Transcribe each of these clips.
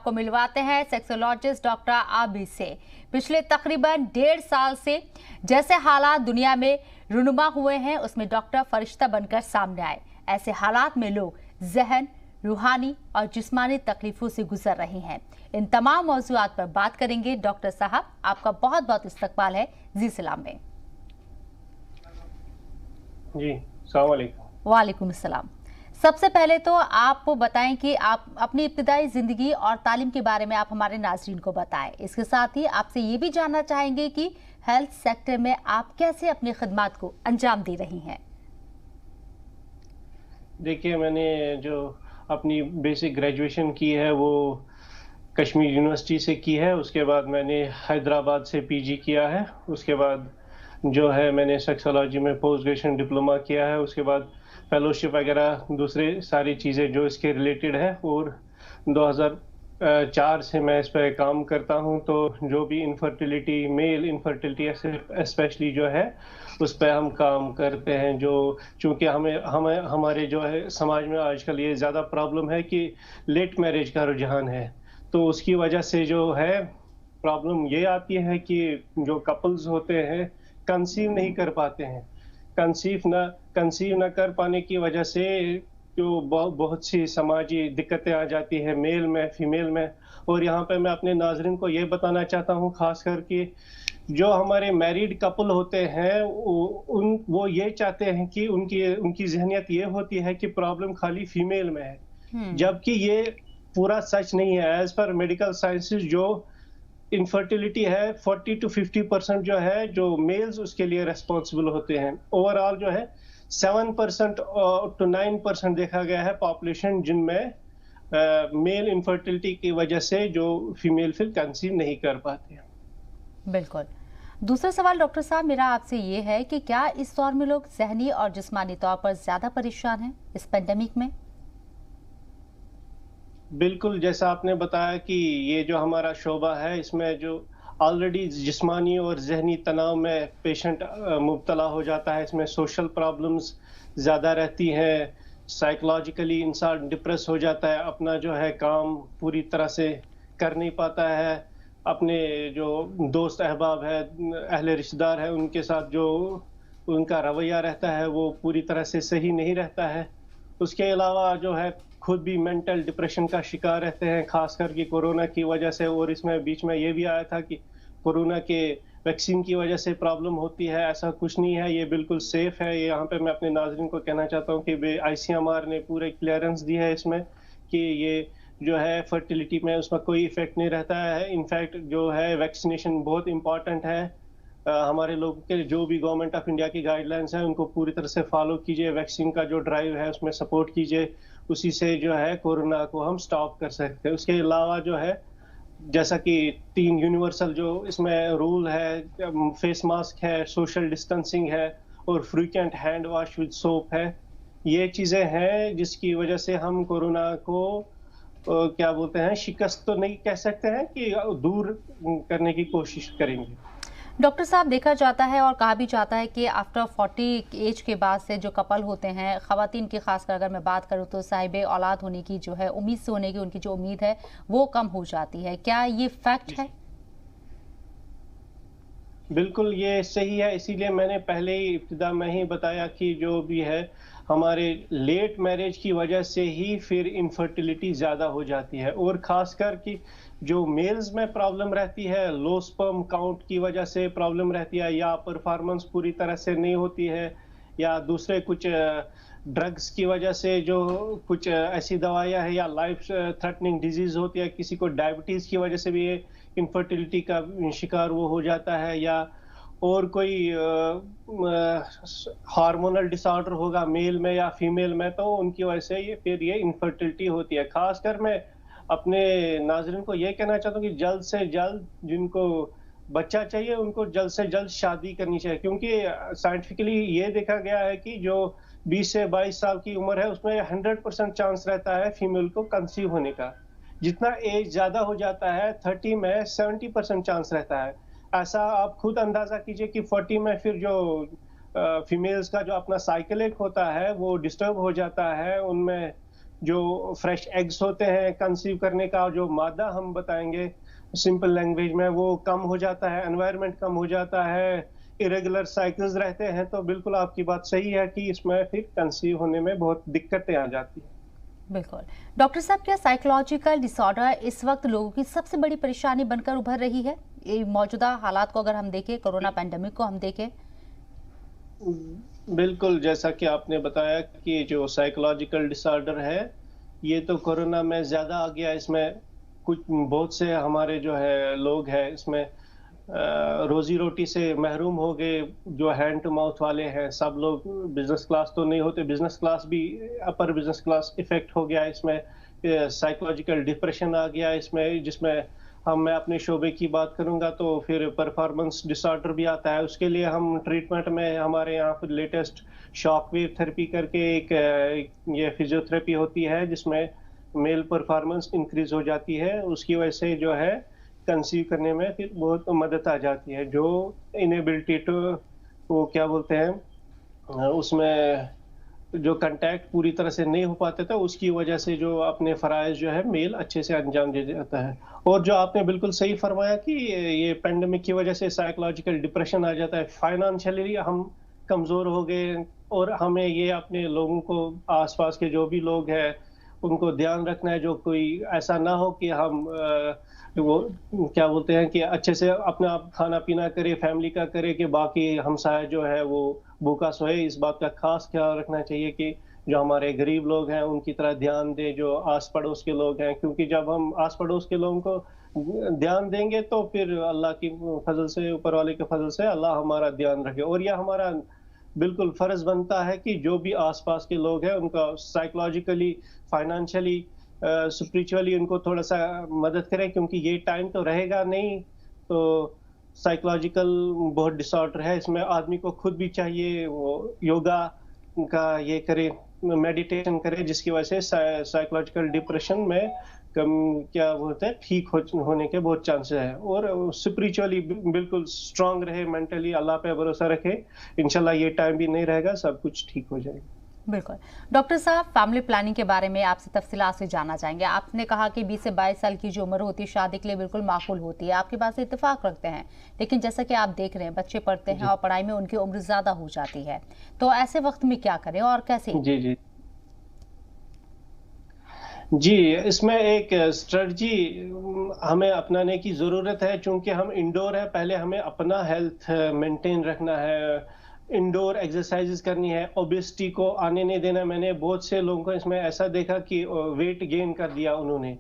आपको मिलवाते हैं sexologist doctor आबी से। पिछले तकरीबन 1.5 साल से जैसे हालात दुनिया में रुनुमा हुए हैं, उसमें डॉक्टर फरिश्ता बनकर सामने आए। ऐसे हालात में लोग जहन, रूहानी और जिस्मानी तकलीफों से गुजर रहे हैं। इन तमाम मौज़ूआत पर बात करेंगे। डॉक्टर साहब, आपका बहुत बहुत इस्तकबाल है जी सलाम में। जी, अस्सलाम वालेकुम। वालेकुम अस्सलाम। सबसे पहले तो आप बताएं कि आप अपनी इब्तिदाई जिंदगी और तालीम के बारे में आप हमारे नाज़रीन को बताएं। इसके साथ ही आपसे ये भी जानना चाहेंगे कि हेल्थ सेक्टर में आप कैसे अपनी खिदमत को अंजाम दे रही हैं। देखिए, मैंने जो अपनी बेसिक ग्रेजुएशन की है वो कश्मीर यूनिवर्सिटी से की है। उसके बाद मैंने हैदराबाद से पीजी किया है। उसके बाद जो है मैंने सेक्सोलॉजी में पोस्ट ग्रेजुएशन डिप्लोमा किया है। उसके बाद फेलोशिप वगैरह दूसरे सारी चीज़ें जो इसके रिलेटेड है। और 2004 से मैं इस पर काम करता हूं। तो जो भी इनफर्टिलिटी, मेल इनफर्टिलिटी स्पेशली जो है उस पर हम काम करते हैं। जो चूँकि हमें हमारे जो है समाज में आजकल ये ज़्यादा प्रॉब्लम है कि लेट मैरिज का रुझान है। तो उसकी वजह से जो है प्रॉब्लम ये आती है कि जो कपल्स होते हैं कंसीव नहीं कर पाते हैं। कंसीव ना कर पाने की वजह से जो बहुत सी समाजी दिक्कतें आ जाती है मेल में, फीमेल में। और यहाँ पे मैं अपने नाज़रीन को ये बताना चाहता हूँ खासकर कि जो हमारे मैरिड कपल होते हैं वो ये चाहते हैं कि उनकी ज़हनियत ये होती है कि प्रॉब्लम खाली फीमेल में है, जबकि ये पूरा सच नहीं है। एज पर मेडिकल साइंसेज जो इनफर्टिलिटी है 40 to 50% जो है जो मेल्स उसके लिए रेस्पॉन्सिबल होते हैं। ओवरऑल जो है 7% to 9% देखा गया है पॉपुलेशन जिनमें मेल इनफर्टिलिटी की वजह से जो फीमेल फिर कंसीव नहीं कर पाते हैं। बिल्कुल। दूसरा सवाल डॉक्टर साहब मेरा आपसे ये है कि क्या इस दौर में लोग ज़हनी और जिस्मानी तौर पर ज्यादा परेशान हैं इस पेंडेमिक में? बिल्कुल, जैसा आपने बताया कि ये जो हमारा शोबा है इसमें जो ऑलरेडी जिस्मानी और ज़हनी तनाव में पेशेंट मुब्तला हो जाता है, इसमें सोशल प्रॉब्लम्स ज़्यादा रहती हैं, साइकोलॉजिकली इंसान डिप्रेस हो जाता है, अपना जो है काम पूरी तरह से कर नहीं पाता है, अपने जो दोस्त अहबाब है, अहले रिश्तेदार है, उनके साथ जो उनका रवैया रहता है वो पूरी तरह से सही नहीं रहता है। उसके अलावा जो है खुद भी मेंटल डिप्रेशन का शिकार रहते हैं, खासकर कि कोरोना की वजह से। और इसमें बीच में ये भी आया था कि कोरोना के वैक्सीन की वजह से प्रॉब्लम होती है। ऐसा कुछ नहीं है, ये बिल्कुल सेफ है। यहाँ पे मैं अपने नाज़रीन को कहना चाहता हूँ कि ICMR ने पूरे क्लियरेंस दी है इसमें कि ये जो है फर्टिलिटी में उसमें कोई इफेक्ट नहीं रहता है। इनफैक्ट जो है वैक्सीनेशन बहुत इंपॉर्टेंट है। हमारे लोगों के जो भी गवर्नमेंट ऑफ इंडिया की गाइडलाइंस है उनको पूरी तरह से फॉलो कीजिए। वैक्सीन का जो ड्राइव है उसमें सपोर्ट कीजिए, उसी से जो है कोरोना को हम स्टॉप कर सकते हैं। उसके अलावा जो है जैसा कि 3 यूनिवर्सल जो इसमें रूल है, फेस मास्क है, सोशल डिस्टेंसिंग है और frequent hand wash with soap है। ये चीज़ें हैं जिसकी वजह से हम कोरोना को क्या बोलते हैं, शिकस्त तो नहीं कह सकते हैं कि दूर करने की कोशिश करेंगे। डॉक्टर साहब, देखा जाता है और कहा भी जाता है कि आफ्टर 40 एज के बाद से जो कपल होते हैं, ख़वातीन की खासकर अगर मैं बात करूं तो साहिब औलाद होने की जो है उम्मीद से होने की उनकी जो उम्मीद है वो कम हो जाती है। क्या ये फैक्ट है? बिल्कुल ये सही है। इसीलिए मैंने पहले ही इब्तिदा में ही बताया कि जो भी है हमारे लेट मैरिज की वजह से ही फिर इनफर्टिलिटी ज़्यादा हो जाती है। और ख़ासकर कि जो मेल्स में प्रॉब्लम रहती है, लो स्पर्म काउंट की वजह से प्रॉब्लम रहती है, या परफॉर्मेंस पूरी तरह से नहीं होती है, या दूसरे कुछ ड्रग्स की वजह से जो कुछ ऐसी दवाइयाँ हैं, या लाइफ थ्रेटनिंग डिजीज़ होती है, किसी को डायबिटीज़ की वजह से भी ये इनफर्टिलिटी का शिकार वो हो जाता है, या और कोई हार्मोनल डिसऑर्डर होगा मेल में या फीमेल में, तो उनकी वजह से ये इनफर्टिलिटी होती है। खासकर मैं अपने नाज़रीन को ये कहना चाहता हूँ कि जल्द से जल्द जिनको बच्चा चाहिए उनको जल्द से जल्द शादी करनी चाहिए, क्योंकि साइंटिफिकली ये देखा गया है कि जो 20 से 22 साल की उम्र है उसमें 100% चांस रहता है फीमेल को कंसीव होने का। जितना एज ज़्यादा हो जाता है 30 में 70% चांस रहता है। ऐसा आप खुद अंदाजा कीजिए कि 40 में फिर जो फीमेल्स का जो अपना साइकिल एक होता है वो डिस्टर्ब हो जाता है, उनमें जो फ्रेश एग्स होते हैं कंसीव करने का जो मादा हम बताएंगे सिंपल लैंग्वेज में, वो कम हो जाता है, एनवायरनमेंट कम हो जाता है, इरेगुलर साइकिल्स रहते हैं, तो बिल्कुल आपकी बात सही है कि इसमें फिर कंसीव होने में बहुत दिक्कतें आ जाती हैं। बिल्कुल। डॉक्टर साहब, क्या साइकोलॉजिकल डिसऑर्डर इस वक्त लोगों की सबसे बड़ी परेशानी बनकर उभर रही है? ये मौजूदा हालात को अगर हम देखें, कोरोना पैंडेमिक को हम देखें। बिल्कुल, जैसा कि आपने बताया कि जो साइकोलॉजिकल डिसऑर्डर है, ये तो कोरोना में ज़्यादा आ गया। इसमें कुछ बहुत से हमारे जो है लोग हैं इसमें रोज़ी-रोटी से महरूम हो गए, जो हैंड टू माउथ वाले हैं, सब लोग बिज़नेस क्लास तो नहीं होते, बिज़नेस क्लास भी अपर बिज़नेस क्लास इफ़ेक्ट हो गया इसमें। साइकोलॉजिकल डिप्रेशन आ गया इसमें, जिसमें मैं अपने शोबे की बात करूँगा तो फिर परफॉर्मेंस डिसऑर्डर भी आता है। उसके लिए हम ट्रीटमेंट में हमारे यहाँ पर लेटेस्ट शॉक वेव थेरेपी करके ये फिजियोथेरेपी होती है, जिसमें मेल परफॉर्मेंस इंक्रीज़ हो जाती है। उसकी वजह से जो है कंसीव करने में फिर बहुत मदद आ जाती है। जो इनेबिलिटी टू वो क्या बोलते हैं उसमें जो कांटेक्ट पूरी तरह से नहीं हो पाता था, उसकी वजह से जो अपने फ़राइज़ जो है मेल अच्छे से अंजाम दे जाता है। और जो आपने बिल्कुल सही फरमाया कि ये पैंडेमिक की वजह से साइकोलॉजिकल डिप्रेशन आ जाता है। फाइनेंशियली हम कमज़ोर हो गए और हमें ये अपने लोगों को आस-पास के जो भी लोग हैं, उनको ध्यान रखना है, जो कोई ऐसा ना हो कि हम वो क्या बोलते हैं कि अच्छे से अपना आप खाना-पीना करें, फैमिली का करें कि बाकी हमसाया जो है वो भूखा सोए। इस बात का ख़ास ख़्याल रखना चाहिए कि जो हमारे गरीब लोग हैं, उनकी तरह ध्यान दें, जो आस-पड़ोस के लोग हैं, क्योंकि जब हम आस-पड़ोस के लोगों को ध्यान देंगे तो फिर अल्लाह की फ़ज़ल से, ऊपर वाले के फ़ज़ल से अल्लाह हमारा ध्यान रखे। और यह हमारा बिल्कुल फ़र्ज़ बनता है कि जो भी आस-पास के लोग हैं, उनका साइकोलॉजिकली, फाइनेंशियली स्पिरिचुअली उनको थोड़ा-सा मदद करें, क्योंकि ये टाइम तो रहेगा नहीं। तो साइकोलॉजिकल बहुत डिसऑर्डर है, इसमें आदमी को खुद भी चाहिए वो योगा का ये करे, मेडिटेशन करे, जिसकी वजह से साइकोलॉजिकल डिप्रेशन में कम क्या बोलते हैं ठीक होने के बहुत चांसेस हैं। और स्पिरिचुअली बिल्कुल स्ट्रांग रहे, मेंटली अल्लाह पे भरोसा रखे, इंशाल्लाह ये टाइम भी नहीं रहेगा, सब कुछ ठीक हो जाएगा। बिल्कुल। डॉक्टर साहब, फैमिली प्लानिंग के बारे में आपसे तफसीलात से जानना चाहेंगे। आपने कहा कि 20 से 22 साल की जो उम्र होती है शादी के लिए बिल्कुल माकूल होती है, आपके बात से इत्तेफाक रखते हैं। लेकिन जैसा कि आप देख रहे हैं, बच्चे पढ़ते हैं और पढ़ाई में उनकी उम्र ज़्यादा हो जाती है, तो ऐसे वक्त में क्या करें और कैसे? जी। जी, इसमें एक स्ट्रेटजी हमें अपनाने की ज़रूरत है, चूँकि हम इंडोर हैं, पहले हमें अपना हेल्थ मेंटेन रखना है, इंडोर एक्सरसाइज़ेज़ करनी है, ओबेसिटी को आने नहीं देना। मैंने बहुत से लोगों को इसमें ऐसा देखा कि वेट गेन कर दिया उन्होंने,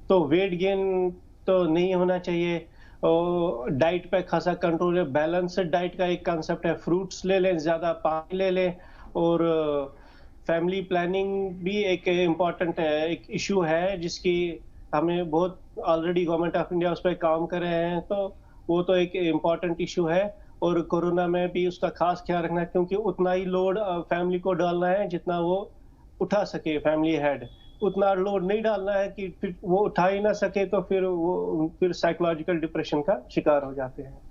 तो वेट गेन तो नहीं होना चाहिए। डाइट पे खासा कंट्रोल है, बैलेंस्ड डाइट का एक कांसेप्ट है, फ्रूट्स ले लें, ज़्यादा पानी ले लें। और फैमिली प्लानिंग भी एक इम्पोर्टेंट है, एक इश्यू है जिसकी हमें बहुत ऑलरेडी गवर्नमेंट ऑफ इंडिया उस पे काम कर रहे हैं, तो वो तो एक इम्पोर्टेंट इश्यू है। और कोरोना में भी उसका खास ख्याल रखना है, क्योंकि उतना ही लोड फैमिली को डालना है जितना वो उठा सके फैमिली हेड। उतना लोड नहीं डालना है कि फिर वो उठा ही ना सके, तो फिर साइकोलॉजिकल डिप्रेशन का शिकार हो जाते हैं।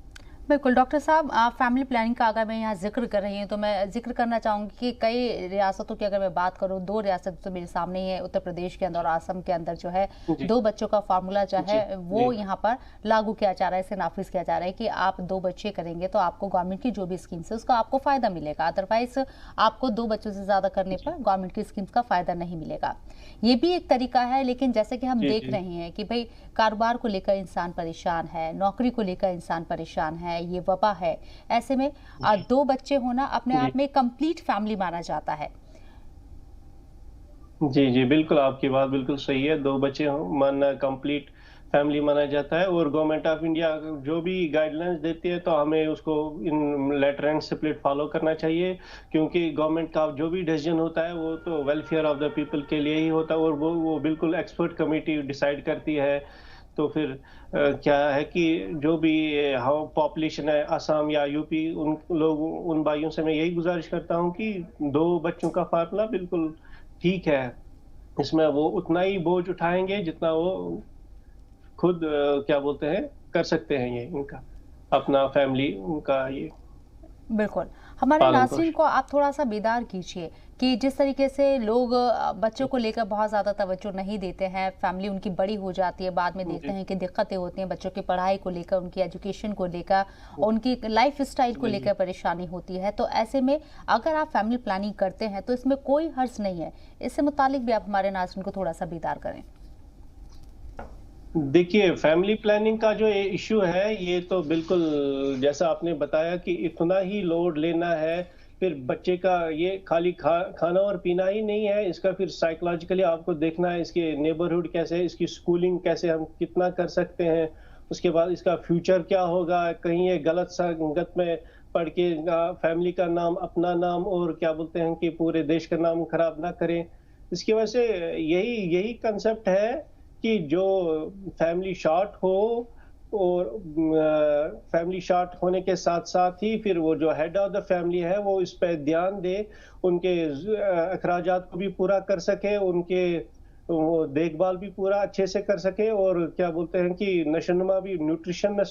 बिल्कुल। डॉक्टर साहब, फैमिली प्लानिंग का अगर मैं यहाँ जिक्र कर रही हूँ तो मैं जिक्र करना चाहूँगी कि कई रियासतों की अगर मैं बात करूँ, 2 रियासत तो मेरे सामने ही है, उत्तर प्रदेश के अंदर और असम के अंदर जो है 2 बच्चों का फार्मूला जो है वो यहाँ पर लागू किया जा रहा है, इसे नाफिज किया जा रहा है कि आप 2 बच्चे करेंगे तो आपको गवर्नमेंट की जो भी स्कीम्स है उसका आपको फायदा मिलेगा, अदरवाइज आपको 2 बच्चों से ज्यादा करने पर गवर्नमेंट की स्कीम्स का फायदा नहीं मिलेगा। ये भी एक तरीका है, लेकिन जैसे कि हम देख रहे हैं कि भाई कारोबार को लेकर इंसान परेशान है, नौकरी को लेकर इंसान परेशान है, ये वबा है, ऐसे में 2 बच्चे होना अपने आप में कंप्लीट फैमिली माना जाता है। जी, बिल्कुल आपकी बात बिल्कुल सही है। 2 बच्चे मानना कंप्लीट फैमिली माना जाता है। और गवर्नमेंट ऑफ इंडिया जो भी गाइडलाइंस देती है, तो हमें उसको इन लेटर एंड स्पिरिट फॉलो करना चाहिए, क्योंकि गवर्नमेंट का जो भी डिसीजन होता है वो तो वेलफेयर ऑफ द पीपल के लिए ही होता है, और वो बिल्कुल एक्सपर्ट कमेटी डिसाइड करती है। तो फिर क्या है कि जो भी पॉपुलेशन है असम या यूपी, उन भाइयों से मैं यही गुजारिश करता हूँ कि 2 बच्चों का फार्मूला बिल्कुल ठीक है। इसमें वो उतना ही बोझ उठाएँगे जितना वो खुद क्या बोलते हैं कर सकते हैं, ये इनका अपना फैमिली उनका ये बिल्कुल। हमारे नाज़रीन को आप थोड़ा सा बेदार कीजिए कि जिस तरीके से लोग बच्चों को लेकर बहुत ज़्यादा तवज्जो नहीं देते हैं, फैमिली उनकी बड़ी हो जाती है, बाद में देखते हैं कि दिक्कतें होती हैं बच्चों की पढ़ाई को लेकर, उनकी एजुकेशन को लेकर, उनकी लाइफ स्टाइल को लेकर परेशानी होती है। तो ऐसे में अगर आप फैमिली प्लानिंग करते हैं तो इसमें कोई हर्ज नहीं है। इससे मुतालिक भी आप हमारे नाज़रीन को थोड़ा सा बेदार करें। देखिए, फैमिली प्लानिंग का जो ये इश्यू है, ये तो बिल्कुल जैसा आपने बताया कि इतना ही लोड लेना है, फिर बच्चे का ये खाली खाना और पीना ही नहीं है, इसका फिर साइकोलॉजिकली आपको देखना है, इसके नेबरहुड कैसे है, इसकी स्कूलिंग कैसे हम कितना कर सकते हैं, उसके बाद इसका फ्यूचर क्या होगा, कहीं ये गलत संगत में पढ़ के फैमिली का नाम, अपना नाम और क्या बोलते हैं कि पूरे देश का नाम खराब ना करें। इसकी वजह से यही कंसेप्ट है कि जो फैमिली शॉर्ट हो और फैमिली शॉर्ट होने के साथ साथ ही फिर वो जो हेड ऑफ द फैमिली है वो इस पे ध्यान दे, उनके अखराजात को भी पूरा कर सके, उनके वो देखभाल भी पूरा अच्छे से कर सके और क्या बोलते हैं कि नशोनुमा भी, न्यूट्रिशन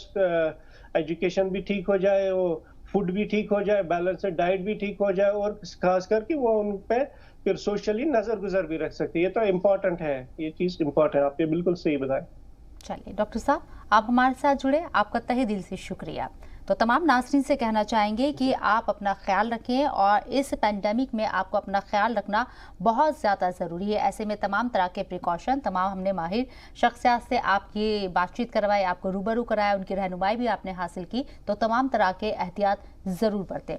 एजुकेशन भी ठीक हो जाए, वो फूड भी ठीक हो जाए, बैलेंस्ड डाइट भी ठीक हो जाए और खास करके वो उन पे फिर सोशली नजर गुजर भी रख सकती है। ये तो इम्पोर्टेंट है, ये चीज इम्पोर्टेंट है, आपने बिल्कुल सही बताया। चलिए डॉक्टर साहब, आप हमारे साथ जुड़े, आपका तहे दिल से शुक्रिया। तो तमाम नाज़रीन से कहना चाहेंगे कि आप अपना ख्याल रखें और इस पैंडेमिक में आपको अपना ख्याल रखना बहुत ज़्यादा ज़रूरी है। ऐसे में तमाम तरह के प्रिकॉशन, तमाम हमने माहिर शख्सियत से आपकी बातचीत करवाई, आपको रूबरू कराया, उनकी रहनुमाई भी आपने हासिल की, तो तमाम तरह के एहतियात ज़रूर बरतें।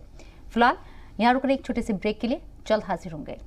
फिलहाल यहाँ रुकने एक छोटे से ब्रेक के लिए जल्द हाजिर होंगे।